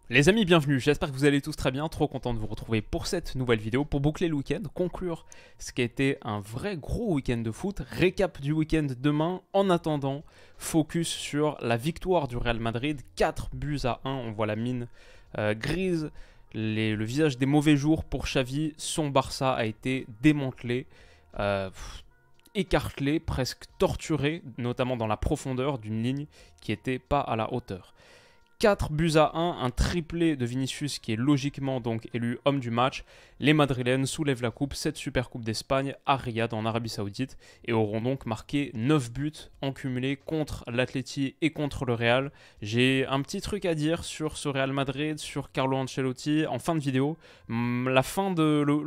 Les amis, bienvenue, j'espère que vous allez tous très bien, trop content de vous retrouver pour cette nouvelle vidéo, pour boucler le week-end, conclure ce qui a été un vrai gros week-end de foot, récap du week-end demain, en attendant, focus sur la victoire du Real Madrid, 4 buts à 1, on voit la mine grise, le visage des mauvais jours pour Xavi, son Barça a été démantelé, écartelé, presque torturé, notamment dans la profondeur d'une ligne qui n'était pas à la hauteur. 4 buts à 1, un triplé de Vinicius qui est logiquement donc élu homme du match. Les Madrilènes soulèvent la coupe, cette super coupe d'Espagne à Riyad en Arabie Saoudite et auront donc marqué 9 buts en cumulé contre l'Atleti et contre le Real. J'ai un petit truc à dire sur ce Real Madrid, sur Carlo Ancelotti en fin de vidéo. Le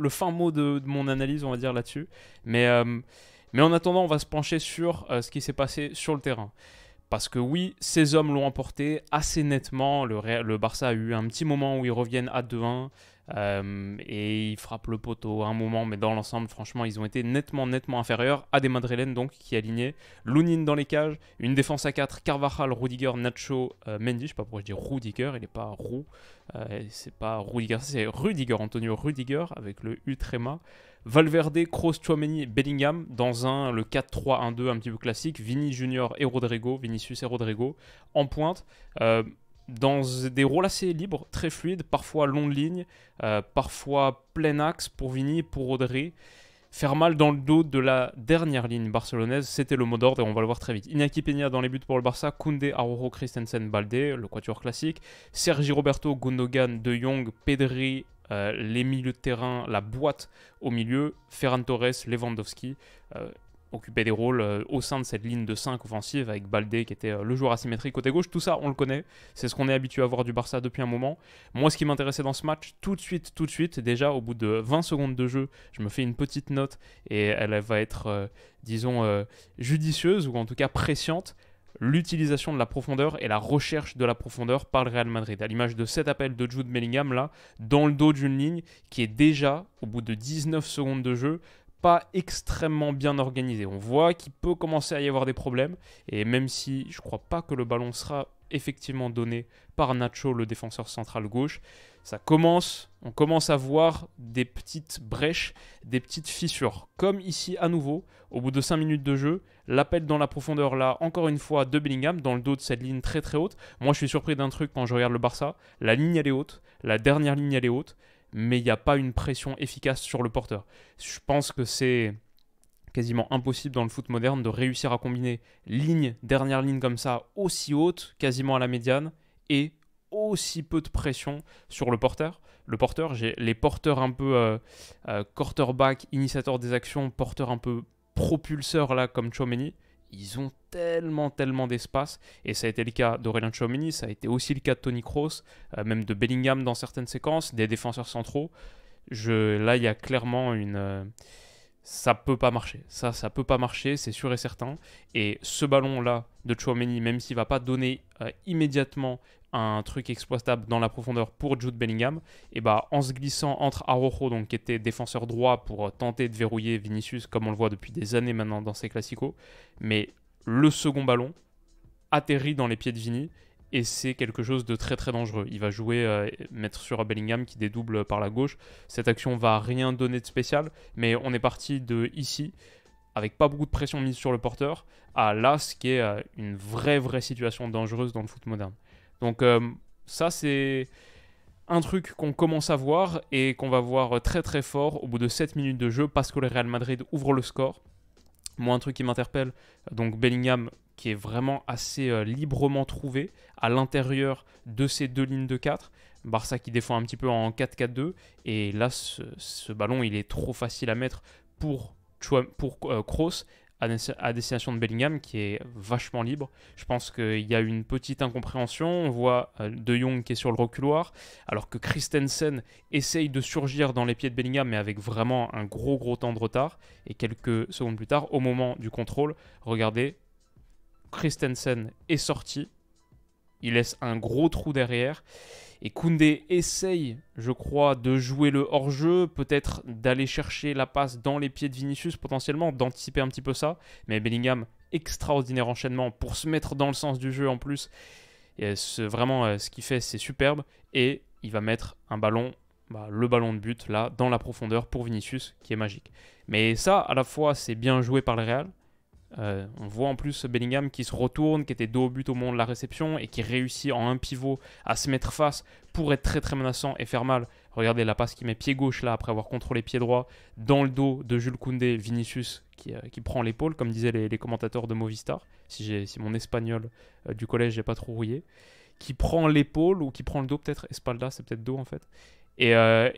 fin mot de mon analyse, on va dire là-dessus. Mais en attendant, on va se pencher sur ce qui s'est passé sur le terrain. Parce que oui, ces hommes l'ont emporté assez nettement. Le Barça a eu un petit moment où ils reviennent à 2-1 et ils frappent le poteau à un moment, mais dans l'ensemble, franchement, ils ont été nettement inférieurs à des Madrilènes donc qui alignaient Lunin dans les cages, une défense à 4, Carvajal, Rudiger, Nacho, Mendy. Je sais pas pourquoi je dis Rudiger, il n'est pas Roux, c'est pas Rudiger, c'est Rudiger, Antonio Rudiger avec le U tréma. Valverde, Kroos, Tchouaméni et Bellingham dans le 4-3-1-2 un petit peu classique. Vini Junior et Rodrigo, Vinicius et Rodrigo en pointe. Dans des rôles assez libres, très fluides, parfois longue ligne, parfois plein axe pour Vini et pour Rodri. Faire mal dans le dos de la dernière ligne barcelonaise, c'était le mot d'ordre et on va le voir très vite. Iñaki Peña dans les buts pour le Barça, Koundé, Araujo, Christensen, Balde, le quatuor classique. Sergi Roberto, Gundogan, De Jong, Pedri, les milieux de terrain, la boîte au milieu, Ferran Torres, Lewandowski occupaient des rôles au sein de cette ligne de 5 offensive avec Balde qui était le joueur asymétrique côté gauche. Tout ça, on le connaît. C'est ce qu'on est habitué à voir du Barça depuis un moment. Moi, ce qui m'intéressait dans ce match, tout de suite, déjà au bout de 20 secondes de jeu, je me fais une petite note et elle va être, judicieuse ou en tout cas presciente. L'utilisation de la profondeur et la recherche de la profondeur par le Real Madrid. À l'image de cet appel de Jude Bellingham, là, dans le dos d'une ligne qui est déjà, au bout de 19 secondes de jeu, pas extrêmement bien organisée. On voit qu'il peut commencer à y avoir des problèmes, et même si je ne crois pas que le ballon sera effectivement donné par Nacho, le défenseur central gauche, on commence à voir des petites brèches, des petites fissures. Comme ici à nouveau, au bout de 5 minutes de jeu, l'appel dans la profondeur là, encore une fois, de Bellingham, dans le dos de cette ligne très très haute. Moi je suis surpris d'un truc quand je regarde le Barça, la ligne elle est haute, la dernière ligne elle est haute, mais il n'y a pas une pression efficace sur le porteur. Je pense que c'est quasiment impossible dans le foot moderne de réussir à combiner dernière ligne comme ça, aussi haute, quasiment à la médiane, et aussi peu de pression sur le porteur. Le porteur, j'ai les porteurs un peu quarterback, initiateur des actions, porteurs un peu propulseurs là comme Tchouaméni, ils ont tellement d'espace, et ça a été le cas d'Aurélien Tchouaméni, ça a été aussi le cas de Toni Kroos, même de Bellingham dans certaines séquences, des défenseurs centraux. Là, il y a clairement ça peut pas marcher. Ça peut pas marcher, c'est sûr et certain. Et ce ballon-là de Tchouaméni, même s'il va pas donner immédiatement un truc exploitable dans la profondeur pour Jude Bellingham, et bah en se glissant entre Araujo, donc qui était défenseur droit pour tenter de verrouiller Vinicius, comme on le voit depuis des années maintenant dans ses classicos, mais le second ballon atterrit dans les pieds de Vini, et c'est quelque chose de très dangereux. Il va jouer, mettre sur Bellingham qui dédouble par la gauche. Cette action va rien donner de spécial, mais on est parti de ici, avec pas beaucoup de pression mise sur le porteur, à là, ce qui est une vraie situation dangereuse dans le foot moderne. Donc ça, c'est un truc qu'on commence à voir et qu'on va voir très fort au bout de 7 minutes de jeu parce que le Real Madrid ouvre le score. Moi, un truc qui m'interpelle, donc Bellingham qui est vraiment assez librement trouvé à l'intérieur de ces deux lignes de 4. Barça qui défend un petit peu en 4-4-2. Et là, ce ballon, il est trop facile à mettre pour Kroos à destination de Bellingham qui est vachement libre. Je pense qu'il y a une petite incompréhension. On voit De Jong qui est sur le reculoir alors que Christensen essaye de surgir dans les pieds de Bellingham mais avec vraiment un gros temps de retard. Et quelques secondes plus tard, au moment du contrôle, regardez, Christensen est sorti. Il laisse un gros trou derrière. Et Koundé essaye, je crois, de jouer le hors-jeu, peut-être d'aller chercher la passe dans les pieds de Vinicius potentiellement, d'anticiper un petit peu ça. Mais Bellingham, extraordinaire enchaînement pour se mettre dans le sens du jeu en plus. Et vraiment, ce qu'il fait, c'est superbe. Et il va mettre un ballon, le ballon de but, là, dans la profondeur pour Vinicius, qui est magique. Mais ça, à la fois, c'est bien joué par le Real. On voit en plus Bellingham qui se retourne, qui était dos au but au moment de la réception et qui réussit en un pivot à se mettre face pour être très très menaçant et faire mal. Regardez la passe qui met pied gauche là après avoir contrôlé pied droit dans le dos de Jules Koundé, Vinicius qui prend l'épaule comme disaient les commentateurs de Movistar. Si mon espagnol du collège n'est pas trop rouillé, qui prend l'épaule ou qui prend le dos peut-être, espalda c'est peut-être dos en fait. Et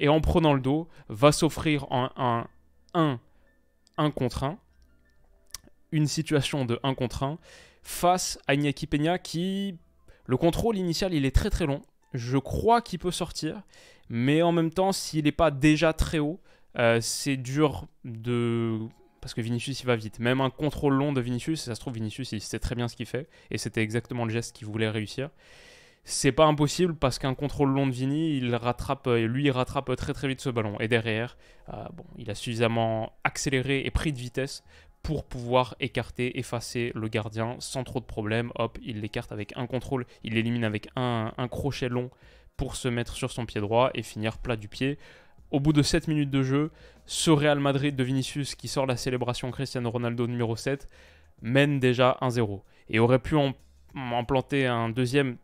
en prenant le dos va s'offrir un 1 contre 1. Une situation de 1 contre 1 face à Iñaki Peña qui, le contrôle initial, il est très très long. Je crois qu'il peut sortir, mais en même temps, s'il n'est pas déjà très haut, c'est dur de... Parce que Vinicius, il va vite. Même un contrôle long de Vinicius, ça se trouve, Vinicius, il sait très bien ce qu'il fait, et c'était exactement le geste qu'il voulait réussir. C'est pas impossible parce qu'un contrôle long de Vini, il rattrape très très vite ce ballon. Et derrière, il a suffisamment accéléré et pris de vitesse pour pouvoir effacer le gardien sans trop de problèmes. Hop, il l'écarte avec un contrôle, il l'élimine avec un crochet long pour se mettre sur son pied droit et finir plat du pied. Au bout de 7 minutes de jeu, ce Real Madrid de Vinicius qui sort la célébration Cristiano Ronaldo numéro 7 mène déjà 1-0 et aurait pu en planter un deuxième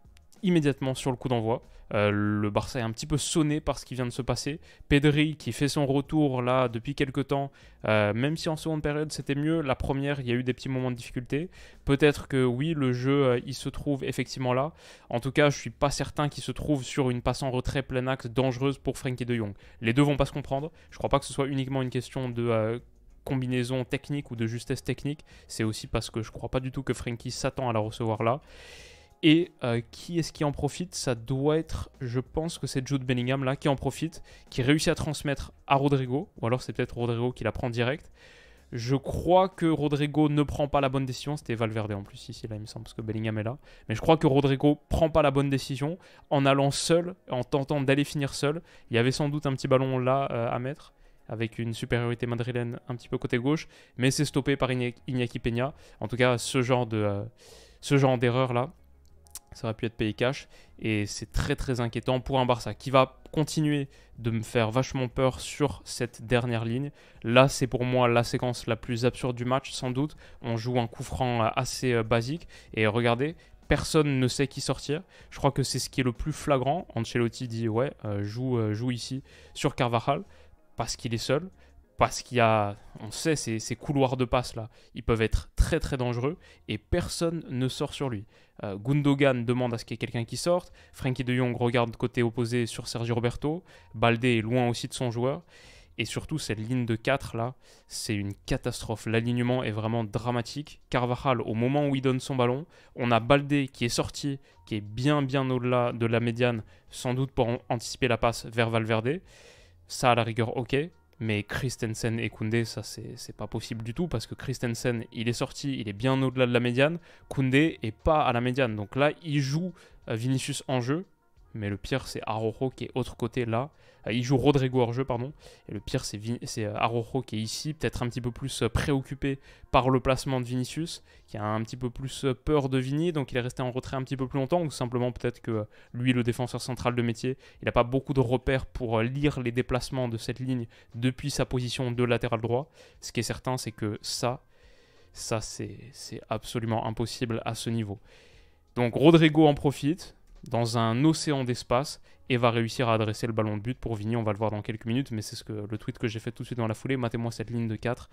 immédiatement sur le coup d'envoi. Le Barça est un petit peu sonné par ce qui vient de se passer. Pedri qui fait son retour là depuis quelques temps, même si en seconde période c'était mieux, la première il y a eu des petits moments de difficulté. Peut-être que oui, le jeu il se trouve effectivement là. En tout cas, je suis pas certain qu'il se trouve sur une passe en retrait plein axe dangereuse pour Frenkie de Jong. Les deux vont pas se comprendre. Je crois pas que ce soit uniquement une question de combinaison technique ou de justesse technique. C'est aussi parce que je crois pas du tout que Frenkie s'attend à la recevoir là. Et qui est-ce qui en profite? Ça doit être, je pense que c'est Jude Bellingham là qui en profite, qui réussit à transmettre à Rodrigo, ou alors c'est peut-être Rodrigo qui la prend direct. Je crois que Rodrigo ne prend pas la bonne décision, c'était Valverde en plus ici là il me semble, parce que Bellingham est là. Mais je crois que Rodrigo prend pas la bonne décision en allant seul, en tentant d'aller finir seul. Il y avait sans doute un petit ballon là à mettre, avec une supériorité madrilène un petit peu côté gauche, mais c'est stoppé par Iñaki Peña. En tout cas, ce genre d'erreur là, ça aurait pu être payé cash et c'est très très inquiétant pour un Barça qui va continuer de me faire vachement peur sur cette dernière ligne. Là, c'est pour moi la séquence la plus absurde du match, sans doute. On joue un coup franc assez basique et regardez, personne ne sait qui sortir. Je crois que c'est ce qui est le plus flagrant. Ancelotti dit ouais, joue ici sur Carvajal parce qu'il est seul. Parce qu'il y a, on sait, ces couloirs de passe là, ils peuvent être très très dangereux et personne ne sort sur lui. Gundogan demande à ce qu'il y ait quelqu'un qui sorte. Frenkie de Jong regarde côté opposé sur Sergio Roberto. Baldé est loin aussi de son joueur. Et surtout, cette ligne de 4 là, c'est une catastrophe. L'alignement est vraiment dramatique. Carvajal, au moment où il donne son ballon, on a Baldé qui est sorti, qui est bien au-delà de la médiane, sans doute pour anticiper la passe vers Valverde. Ça, à la rigueur, ok. Mais Christensen et Koundé, ça c'est pas possible du tout parce que Christensen il est sorti, il est bien au-delà de la médiane. Koundé est pas à la médiane. Donc là, il joue Vinicius en jeu. Mais le pire, c'est Araujo qui est autre côté là. Il joue Rodrigo hors jeu, pardon. Et le pire, c'est Araujo qui est ici, peut-être un petit peu plus préoccupé par le placement de Vinicius, qui a un petit peu plus peur de Vini, donc il est resté en retrait un petit peu plus longtemps, ou simplement peut-être que lui, le défenseur central de métier, il n'a pas beaucoup de repères pour lire les déplacements de cette ligne depuis sa position de latéral droit. Ce qui est certain, c'est que ça c'est absolument impossible à ce niveau. Donc Rodrigo en profite dans un océan d'espace et va réussir à adresser le ballon de but pour Vini. On va le voir dans quelques minutes, mais c'est le tweet que j'ai fait tout de suite dans la foulée. Matez-moi cette ligne de 4.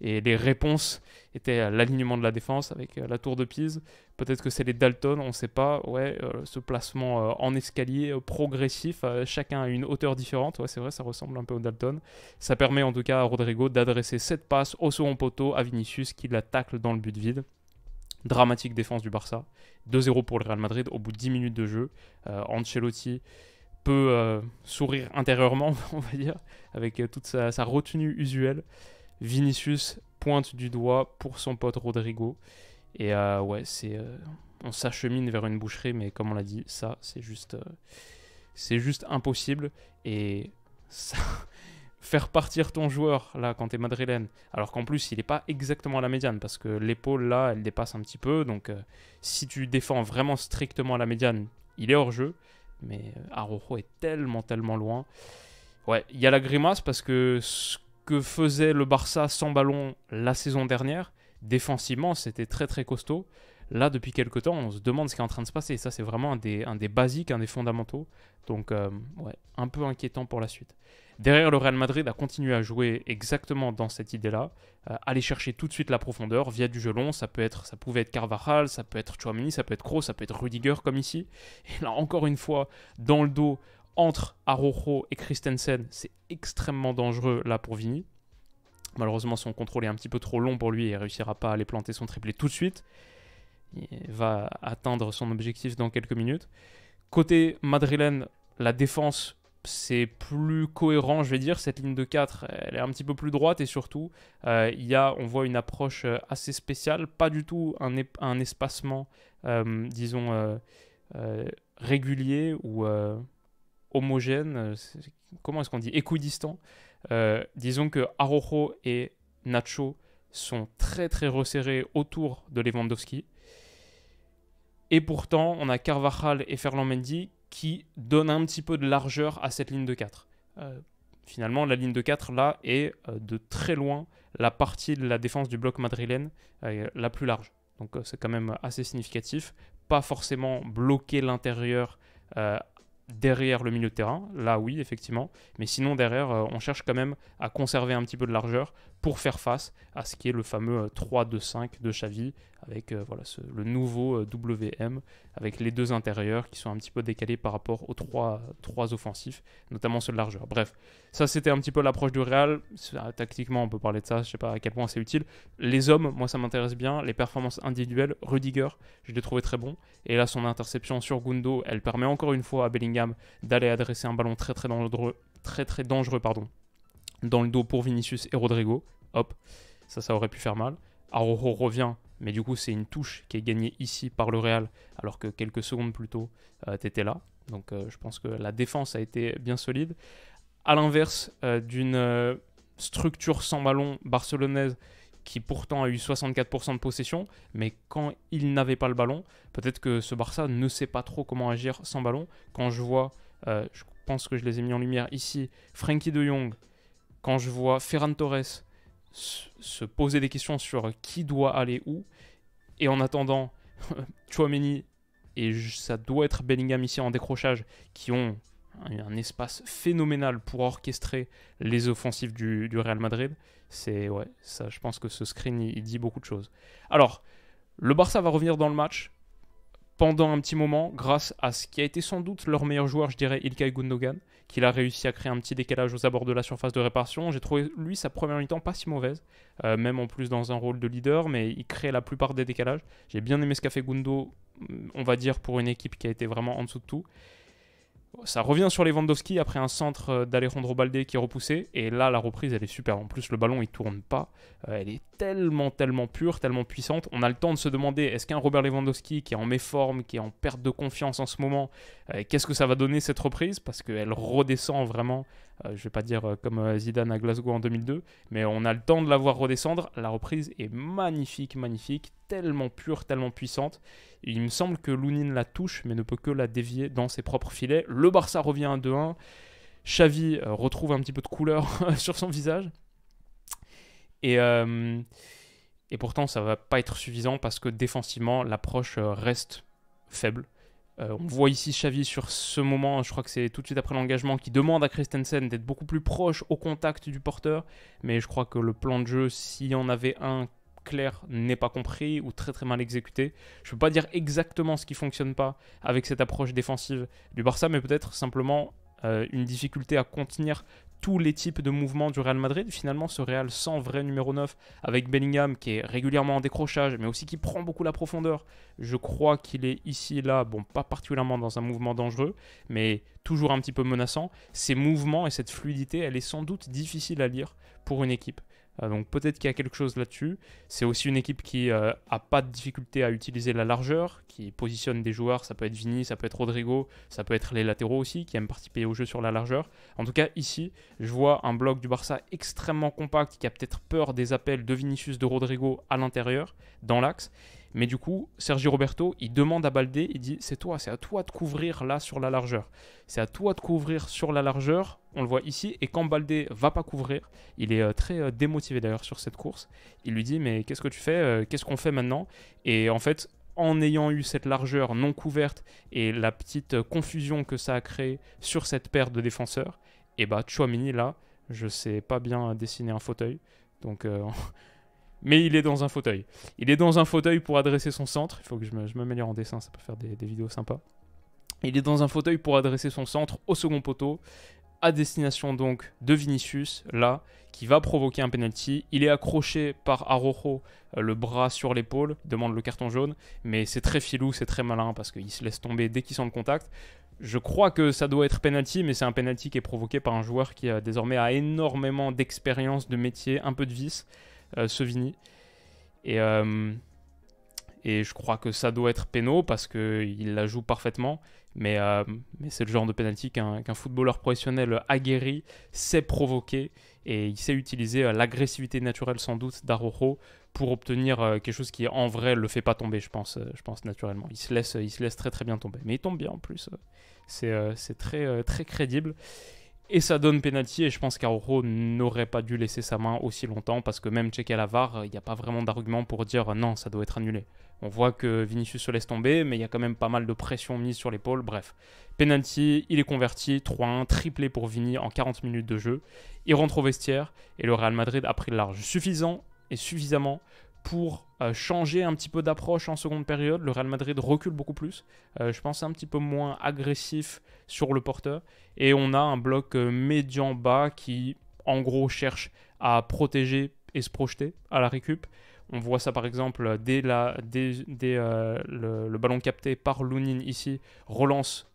Et les réponses étaient l'alignement de la défense avec la tour de Pise. Peut-être que c'est les Dalton, on ne sait pas. Ouais, ce placement en escalier progressif, chacun à une hauteur différente. Ouais, c'est vrai, ça ressemble un peu au Dalton. Ça permet en tout cas à Rodrigo d'adresser cette passe au second poteau à Vinicius qui la tacle dans le but vide. Dramatique défense du Barça. 2-0 pour le Real Madrid au bout de 10 minutes de jeu. Ancelotti peut sourire intérieurement, on va dire, avec toute sa retenue usuelle. Vinicius pointe du doigt pour son pote Rodrigo. Et ouais, on s'achemine vers une boucherie, mais comme on l'a dit, ça, c'est juste impossible. Et ça, faire partir ton joueur, là, quand tu es madrilène, alors qu'en plus, il n'est pas exactement à la médiane, parce que l'épaule, là, elle dépasse un petit peu. Donc, si tu défends vraiment strictement à la médiane, il est hors jeu. Mais Araujo est tellement, tellement loin. Ouais, il y a la grimace, parce que ce que faisait le Barça sans ballon la saison dernière, défensivement, c'était très, très costaud. Là, depuis quelques temps, on se demande ce qui est en train de se passer. Et ça, c'est vraiment un des basiques, un des fondamentaux. Donc, ouais, un peu inquiétant pour la suite. Derrière, le Real Madrid a continué à jouer exactement dans cette idée-là. Aller chercher tout de suite la profondeur via du jeu long. Ça pouvait être Carvajal, ça peut être Tchouaméni, ça peut être Kroos, ça peut être Rudiger comme ici. Et là, encore une fois, dans le dos, entre Araujo et Christensen, c'est extrêmement dangereux là pour Vini. Malheureusement, son contrôle est un petit peu trop long pour lui et il ne réussira pas à aller planter son triplé tout de suite. Il va atteindre son objectif dans quelques minutes. Côté madrilène, la défense, c'est plus cohérent, je vais dire. Cette ligne de 4, elle est un petit peu plus droite et surtout, on voit une approche assez spéciale. Pas du tout un espacement, disons, régulier ou homogène. Comment est-ce qu'on dit? Équidistant. Disons que Araujo et Nacho sont très très resserrés autour de Lewandowski. Et pourtant, on a Carvajal et Ferland Mendy qui donnent un petit peu de largeur à cette ligne de 4. Finalement, la ligne de 4, là, est de très loin la partie de la défense du bloc madrilène la plus large. Donc, c'est quand même assez significatif. Pas forcément bloquer l'intérieur derrière le milieu de terrain. Là, oui, effectivement. Mais sinon, derrière, on cherche quand même à conserver un petit peu de largeur pour faire face à ce qui est le fameux 3-2-5 de Xavi, avec le nouveau WM, avec les deux intérieurs qui sont un petit peu décalés par rapport aux trois offensifs, notamment ceux de largeur. Bref, ça c'était un petit peu l'approche du Real. Tactiquement, on peut parler de ça, je ne sais pas à quel point c'est utile. Les hommes, moi ça m'intéresse bien. Les performances individuelles, Rudiger, je l'ai trouvé très bon. Et là, son interception sur Gundo, elle permet encore une fois à Bellingham d'aller adresser un ballon très dangereux dans le dos pour Vinicius et Rodrigo. Hop, ça aurait pu faire mal. Araujo revient, mais du coup c'est une touche qui est gagnée ici par le Real, alors que quelques secondes plus tôt, t'étais là. Donc je pense que la défense a été bien solide. À l'inverse d'une structure sans ballon barcelonaise qui pourtant a eu 64% de possession, mais quand il n'avait pas le ballon, peut-être que ce Barça ne sait pas trop comment agir sans ballon. Quand je vois, je pense que je les ai mis en lumière ici, Frenkie de Jong, quand je vois Ferran Torres se poser des questions sur qui doit aller où, et en attendant, Tchouaméni et ça doit être Bellingham ici en décrochage, qui ont un espace phénoménal pour orchestrer les offensives du Real Madrid. Ça, je pense que ce screen, il dit beaucoup de choses. Alors, le Barça va revenir dans le match pendant un petit moment, grâce à ce qui a été sans doute leur meilleur joueur, je dirais Ilkay Gundogan, qu'il a réussi à créer un petit décalage aux abords de la surface de réparation. J'ai trouvé, lui, sa première mi-temps pas si mauvaise, même en plus dans un rôle de leader, mais il crée la plupart des décalages. J'ai bien aimé ce qu'a fait Gundo, on va dire, pour une équipe qui a été vraiment en dessous de tout. Ça revient sur Lewandowski après un centre d'Alejandro Balde qui est repoussé. Et là, la reprise, elle est super. En plus, le ballon, il tourne pas. Elle est tellement pure, tellement puissante. On a le temps de se demander, est-ce qu'un Robert Lewandowski qui est en méforme, qui est en perte de confiance en ce moment, qu'est-ce que ça va donner cette reprise? Parce qu'elle redescend vraiment, je vais pas dire comme Zidane à Glasgow en 2002, mais on a le temps de la voir redescendre. La reprise est magnifique, tellement pure, tellement puissante. Il me semble que Lunin la touche, mais ne peut que la dévier dans ses propres filets. Le Barça revient à 2-1. Xavi retrouve un petit peu de couleur sur son visage. Et pourtant, ça ne va pas être suffisant parce que défensivement, l'approche reste faible. On voit ici Xavi sur ce moment, je crois que c'est tout de suite après l'engagement, qui demande à Christensen d'être beaucoup plus proche au contact du porteur. Mais je crois que le plan de jeu, s'il y en avait un clair, n'est pas compris ou très mal exécuté. Je ne peux pas dire exactement ce qui ne fonctionne pas avec cette approche défensive du Barça, mais peut-être simplement une difficulté à contenir tous les types de mouvements du Real Madrid. Finalement, ce Real sans vrai numéro 9, avec Bellingham qui est régulièrement en décrochage, mais aussi qui prend beaucoup la profondeur. Je crois qu'il est ici, là, bon, pas particulièrement dans un mouvement dangereux, mais toujours un petit peu menaçant. Ces mouvements et cette fluidité, elle est sans doute difficile à lire pour une équipe. Donc peut-être qu'il y a quelque chose là-dessus. C'est aussi une équipe qui n'a pas de difficulté à utiliser la largeur, qui positionne des joueurs, ça peut être Vini, ça peut être Rodrigo, ça peut être les latéraux aussi, qui aiment participer au jeu sur la largeur. En tout cas, ici, je vois un bloc du Barça extrêmement compact, qui a peut-être peur des appels de Vinicius, de Rodrigo à l'intérieur, dans l'axe. Mais du coup, Sergi Roberto, il demande à Baldé, il dit c'est à toi de couvrir là sur la largeur. C'est à toi de couvrir sur la largeur, on le voit ici. Et quand Baldé va pas couvrir, il est très démotivé d'ailleurs sur cette course. Il lui dit mais qu'est-ce que tu fais, qu'est-ce qu'on fait maintenant? Et en fait, en ayant eu cette largeur non couverte et la petite confusion que ça a créé sur cette paire de défenseurs, et bah Tchouaméni là, je sais pas bien dessiner un fauteuil. Donc mais il est dans un fauteuil. Il est dans un fauteuil pour adresser son centre. Il faut que je m'améliore en dessin, ça peut faire des vidéos sympas. Il est dans un fauteuil pour adresser son centre au second poteau, à destination donc de Vinicius, là, qui va provoquer un penalty. Il est accroché par Araujo, le bras sur l'épaule, demande le carton jaune, mais c'est très filou, c'est très malin, parce qu'il se laisse tomber dès qu'il sent le contact. Je crois que ça doit être penalty, mais c'est un penalty qui est provoqué par un joueur qui désormais a énormément d'expérience, de métier, un peu de vice. Ce Vini. Et je crois que ça doit être péno parce qu'il la joue parfaitement. Mais c'est le genre de penalty qu'un footballeur professionnel aguerri sait provoquer. Et il sait utiliser l'agressivité naturelle sans doute d'Araujo pour obtenir quelque chose qui en vrai le fait pas tomber, je pense naturellement. Il se laisse très très bien tomber. Mais il tombe bien en plus. C'est très, très crédible. Et ça donne penalty et je pense qu'Araujo n'aurait pas dû laisser sa main aussi longtemps parce que même checker à la VAR, il n'y a pas vraiment d'argument pour dire non, ça doit être annulé. On voit que Vinicius se laisse tomber, mais il y a quand même pas mal de pression mise sur l'épaule. Bref, penalty, il est converti, 3-1, triplé pour Vini en 40 minutes de jeu. Il rentre au vestiaire et le Real Madrid a pris le large suffisamment pour changer un petit peu d'approche en seconde période. Le Real Madrid recule beaucoup plus. Je pense un petit peu moins agressif sur le porteur. Et on a un bloc médian bas qui, en gros, cherche à protéger et se projeter à la récup. On voit ça par exemple dès le ballon capté par Lunin ici. Relance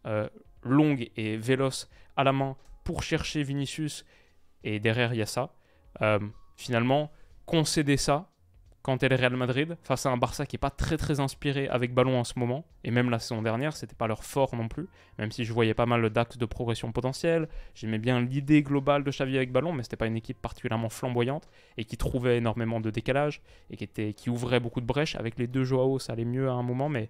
longue et véloce à la main pour chercher Vinicius. Et derrière, il y a ça. Finalement, concéder ça quand elle est Real Madrid, face à un Barça qui n'est pas très très inspiré avec ballon en ce moment, et même la saison dernière, c'était pas leur fort non plus, même si je voyais pas mal d'axes de progression potentielle, j'aimais bien l'idée globale de Xavi avec ballon, mais c'était pas une équipe particulièrement flamboyante, et qui trouvait énormément de décalage, et qui ouvrait beaucoup de brèches. Avec les deux Joao, ça allait mieux à un moment, mais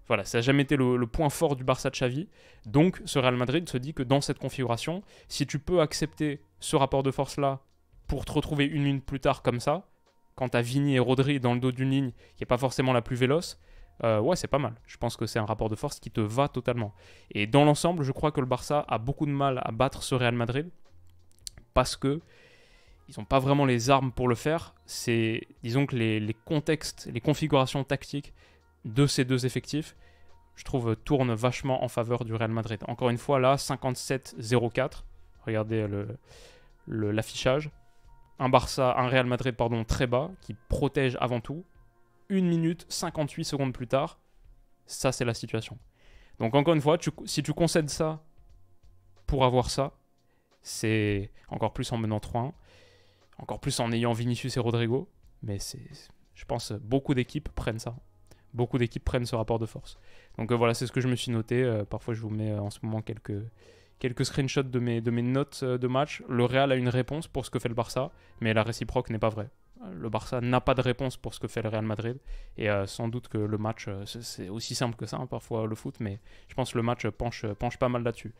voilà, ça n'a jamais été le point fort du Barça de Xavi. Donc ce Real Madrid se dit que dans cette configuration, si tu peux accepter ce rapport de force-là pour te retrouver une minute plus tard comme ça, quand t'as Vini et Rodri dans le dos d'une ligne qui n'est pas forcément la plus véloce, ouais, c'est pas mal. Je pense que c'est un rapport de force qui te va totalement. Et dans l'ensemble, je crois que le Barça a beaucoup de mal à battre ce Real Madrid parce que ils n'ont pas vraiment les armes pour le faire. Disons que les contextes, les configurations tactiques de ces deux effectifs, je trouve, tournent vachement en faveur du Real Madrid. Encore une fois, là, 57-0-4. Regardez l'affichage. Un Real Madrid très bas, qui protège avant tout. 1 minute 58 secondes plus tard, ça c'est la situation. Donc encore une fois, si tu concèdes ça pour avoir ça, c'est encore plus en menant 3-1, encore plus en ayant Vinicius et Rodrigo, mais je pense beaucoup d'équipes prennent ça. Beaucoup d'équipes prennent ce rapport de force. Donc voilà, c'est ce que je me suis noté. Parfois je vous mets en ce moment quelques screenshots de mes notes de match. Le Real a une réponse pour ce que fait le Barça, mais la réciproque n'est pas vraie. Le Barça n'a pas de réponse pour ce que fait le Real Madrid, et sans doute que le match, c'est aussi simple que ça, hein, parfois le foot, mais je pense que le match penche pas mal là-dessus.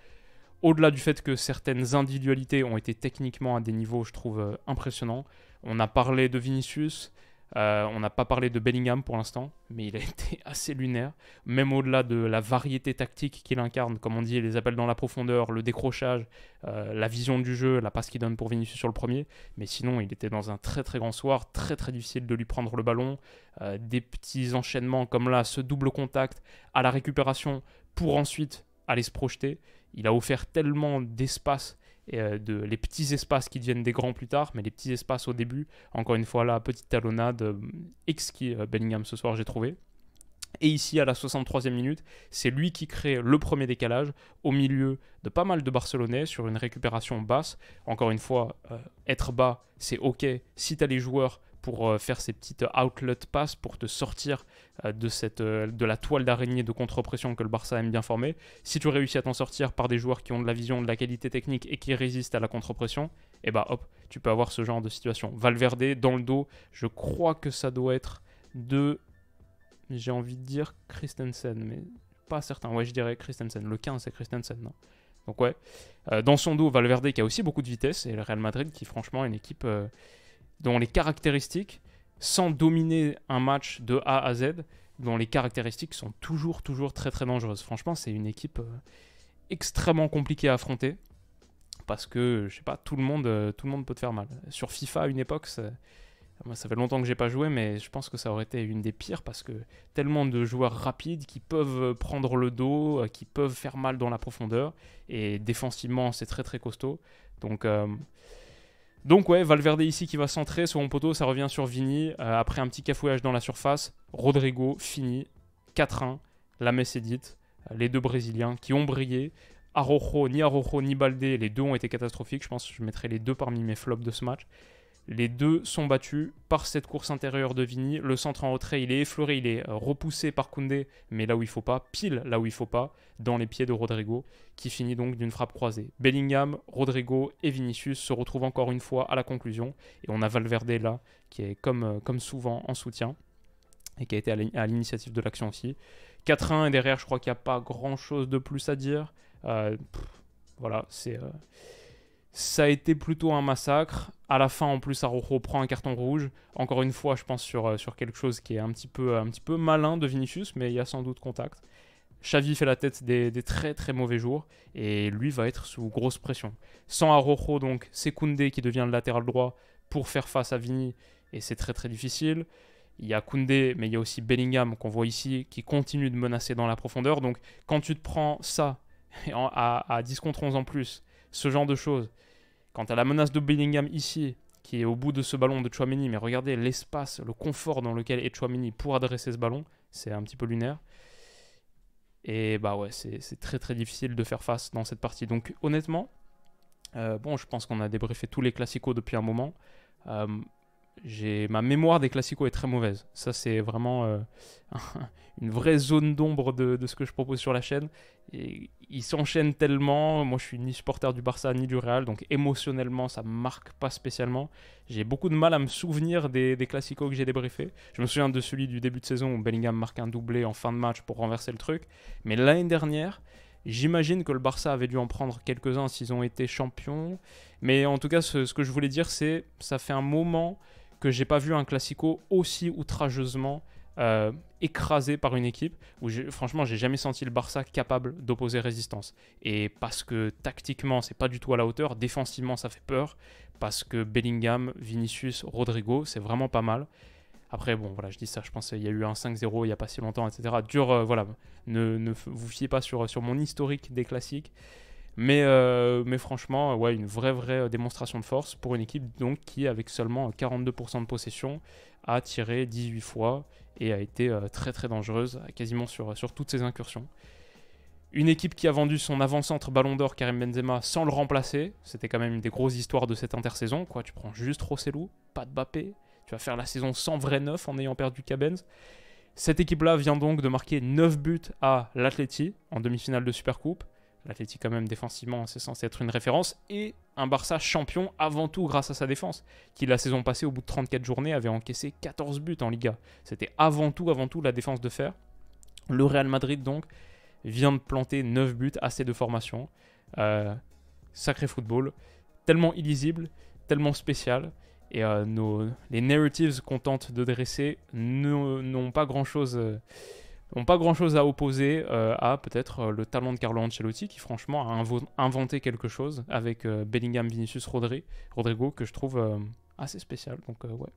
Au-delà du fait que certaines individualités ont été techniquement à des niveaux, je trouve, impressionnants. On a parlé de Vinicius, on n'a pas parlé de Bellingham pour l'instant, mais il a été assez lunaire. Même au-delà de la variété tactique qu'il incarne, comme on dit, les appels dans la profondeur, le décrochage, la vision du jeu, la passe qu'il donne pour Vinicius sur le premier. Mais sinon, il était dans un très très grand soir, très très difficile de lui prendre le ballon. Des petits enchaînements comme là, ce double contact à la récupération pour ensuite aller se projeter. Il a offert tellement d'espace, les petits espaces qui deviennent des grands plus tard, mais les petits espaces au début, encore une fois là, petite talonnade, exquis Bellingham ce soir j'ai trouvé. Et ici, à la 63e minute, c'est lui qui crée le premier décalage au milieu de pas mal de Barcelonais sur une récupération basse. Encore une fois, être bas, c'est OK si tu as les joueurs pour faire ces petites outlet passes pour te sortir de la toile d'araignée de contre-pression que le Barça aime bien former. Si tu réussis à t'en sortir par des joueurs qui ont de la vision, de la qualité technique et qui résistent à la contre-pression, et bah hop, tu peux avoir ce genre de situation. Valverde, dans le dos, je crois que ça doit être de... J'ai envie de dire Christensen, mais pas certain. Ouais, je dirais Christensen. Le 15, c'est Christensen, non? Donc ouais. Dans son dos, Valverde qui a aussi beaucoup de vitesse, et le Real Madrid qui, franchement, est une équipe dont les caractéristiques, sans dominer un match de A à Z, dont les caractéristiques sont toujours très très dangereuses. Franchement, c'est une équipe extrêmement compliquée à affronter, parce que, je sais pas, tout le monde peut te faire mal. Sur FIFA, à une époque, moi, ça fait longtemps que j'ai pas joué, mais je pense que ça aurait été une des pires parce que tellement de joueurs rapides qui peuvent prendre le dos, qui peuvent faire mal dans la profondeur, et défensivement c'est très très costaud. Donc ouais, Valverde ici qui va centrer sur mon poteau, ça revient sur Vini, après un petit cafouillage dans la surface, Rodrigo fini, 4-1, la messe est dite, les deux Brésiliens qui ont brillé. Araujo ni Baldé, les deux ont été catastrophiques, je pense que je mettrai les deux parmi mes flops de ce match. Les deux sont battus par cette course intérieure de Vini. Le centre en retrait, il est effleuré, il est repoussé par Koundé, mais là où il ne faut pas, pile là où il ne faut pas, dans les pieds de Rodrigo, qui finit donc d'une frappe croisée. Bellingham, Rodrigo et Vinicius se retrouvent encore une fois à la conclusion. Et on a Valverde là, qui est comme souvent en soutien, et qui a été à l'initiative de l'action aussi. 4-1, et derrière, je crois qu'il n'y a pas grand-chose de plus à dire. Voilà, ça a été plutôt un massacre. À la fin, en plus, Araujo prend un carton rouge. Encore une fois, je pense sur quelque chose qui est un petit peu malin de Vinicius, mais il y a sans doute contact. Xavi fait la tête des très très mauvais jours et lui va être sous grosse pression. Sans Araujo, donc, c'est Koundé qui devient le latéral droit pour faire face à Vini et c'est très très difficile. Il y a Koundé, mais il y a aussi Bellingham qu'on voit ici qui continue de menacer dans la profondeur. Donc, quand tu te prends ça à 10 contre 11 en plus, ce genre de choses, quant à la menace de Bellingham ici, qui est au bout de ce ballon de Tchouaméni, mais regardez l'espace, le confort dans lequel est Tchouaméni pour adresser ce ballon, c'est un petit peu lunaire. Et bah ouais, c'est très très difficile de faire face dans cette partie. Donc honnêtement, je pense qu'on a débriefé tous les classicos depuis un moment. Ma mémoire des classicos est très mauvaise. Ça, c'est vraiment une vraie zone d'ombre de ce que je propose sur la chaîne. Et ils s'enchaînent tellement. Moi, je suis ni supporter du Barça ni du Real, donc émotionnellement, ça me marque pas spécialement. J'ai beaucoup de mal à me souvenir des classicos que j'ai débriefés. Je me souviens de celui du début de saison où Bellingham marque un doublé en fin de match pour renverser le truc. Mais l'année dernière, j'imagine que le Barça avait dû en prendre quelques-uns s'ils ont été champions. Mais en tout cas, ce que je voulais dire, c'est ça fait un moment que j'ai pas vu un classico aussi outrageusement écrasé par une équipe où franchement j'ai jamais senti le Barça capable d'opposer résistance, et parce que tactiquement c'est pas du tout à la hauteur, défensivement ça fait peur, parce que Bellingham, Vinicius, Rodrigo c'est vraiment pas mal. Après bon voilà, je dis ça, je pense qu'il y a eu un 5-0 il y a pas si longtemps, etc. Voilà, ne vous fiez pas sur mon historique des classiques. Mais franchement, ouais, une vraie démonstration de force pour une équipe donc, qui, avec seulement 42% de possession, a tiré 18 fois et a été très très dangereuse quasiment sur toutes ses incursions. Une équipe qui a vendu son avant-centre Ballon d'Or Karim Benzema sans le remplacer. C'était quand même une des grosses histoires de cette intersaison. Tu prends juste Rosselló, pas de Mbappé. Tu vas faire la saison sans vrai neuf en ayant perdu Kabenz. Cette équipe-là vient donc de marquer 9 buts à l'Atleti en demi-finale de Supercoupe. L'Atleti, quand même, défensivement, c'est censé être une référence. Et un Barça champion avant tout grâce à sa défense, qui la saison passée, au bout de 34 journées, avait encaissé 14 buts en Liga. C'était avant tout la défense de fer. Le Real Madrid, donc, vient de planter 9 buts à ces deux formations. Sacré football. Tellement illisible, tellement spécial. Et les narratives qu'on tente de dresser n'ont pas grand-chose... pas grand-chose à opposer à peut-être le talent de Carlo Ancelotti, qui franchement a inventé quelque chose avec Bellingham, Vinicius, Rodrigo, que je trouve assez spécial. Donc ouais,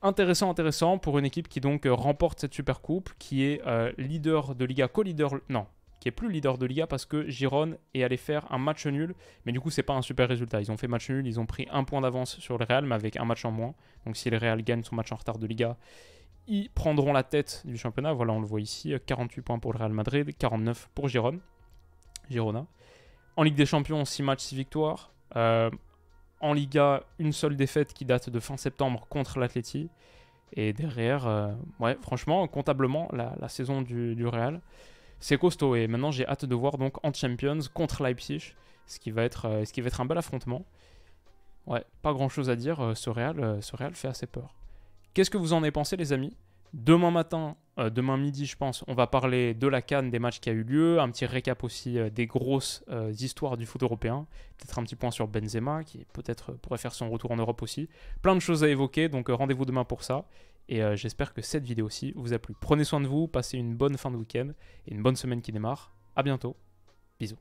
intéressant pour une équipe qui donc remporte cette Supercoupe, qui est leader de Liga, qui est plus leader de Liga parce que Girone est allé faire un match nul, mais du coup c'est pas un super résultat. Ils ont fait match nul, ils ont pris un point d'avance sur le Real, mais avec un match en moins. Donc si le Real gagne son match en retard de Liga, ils prendront la tête du championnat. Voilà, on le voit ici, 48 points pour le Real Madrid, 49 pour Girona. En Ligue des Champions, 6 matchs, 6 victoires. En Liga, une seule défaite qui date de fin septembre contre l'Atleti. Et derrière, ouais, franchement, comptablement, la saison du Real, c'est costaud. Et maintenant, j'ai hâte de voir donc en Champions contre Leipzig, ce qui va être un bel affrontement. Ouais, pas grand-chose à dire. Ce Real fait assez peur. Qu'est-ce que vous en avez pensé, les amis? Demain matin, demain midi, je pense, on va parler de la CAN, des matchs qui a eu lieu, un petit récap aussi des grosses histoires du foot européen, peut-être un petit point sur Benzema, qui peut-être pourrait faire son retour en Europe aussi. Plein de choses à évoquer, donc rendez-vous demain pour ça. Et j'espère que cette vidéo aussi vous a plu. Prenez soin de vous, passez une bonne fin de week-end et une bonne semaine qui démarre. À bientôt, bisous.